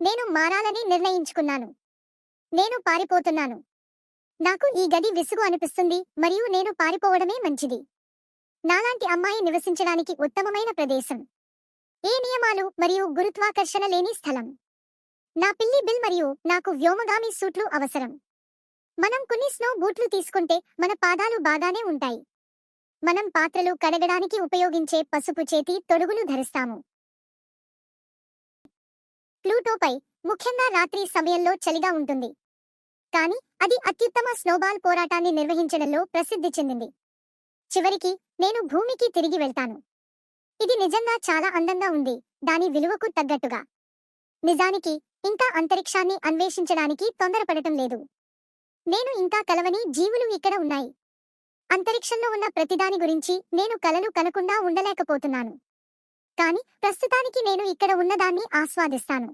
నేను మారాలని నిర్ణయించుకున్నాను. నేను పారిపోతున్నాను. నాకు ఈ గది విసుగు అనిపిస్తుంది మరియు నేను పారిపోవడమే మంచిది. నాలాంటి అమ్మాయి నివసించడానికి ఉత్తమమైన ప్రదేశం. ఏ నియమాలు మరియు గురుత్వాకర్షణ లేని స్థలం. నా పిల్లి బిల్ మరియు నాకు వ్యోమగామి సూట్లు అవసరం. మనం కొన్ని స్నో బూట్లు తీసుకుంటే మన పాదాలు బాగానే ఉంటాయి. మనం పాత్రలు కడగడానికి ఉపయోగించే పసుపు చేతి తొడుగులు ధరిస్తాము. ప్లూటోపై ముఖ్యంగా రాత్రి సమయంలో చలిగా ఉంటుంది. కానీ అది అత్యుత్తమ స్నోబాల్ పోరాటాన్ని నిర్వహించడంలో ప్రసిద్ధి చెందింది. చివరికి నేను భూమికి తిరిగి వెళ్తాను. ఇది నిజంగా చాలా అందంగా ఉంది, దాని విలువకు తగ్గట్టుగా. నిజానికి ఇంకా అంతరిక్షాన్ని అన్వేషించడానికి తొందరపడటం లేదు. నేను ఇంకా కలవని జీవులు ఇక్కడ ఉన్నాయి. అంతరిక్షంలో ఉన్న ప్రతిదాని గురించి నేను కలలు కనకుండా ఉండలేకపోతున్నాను. కానీ ప్రస్తుతానికి నేను ఇక్కడ ఉన్నదాన్ని ఆస్వాదిస్తాను.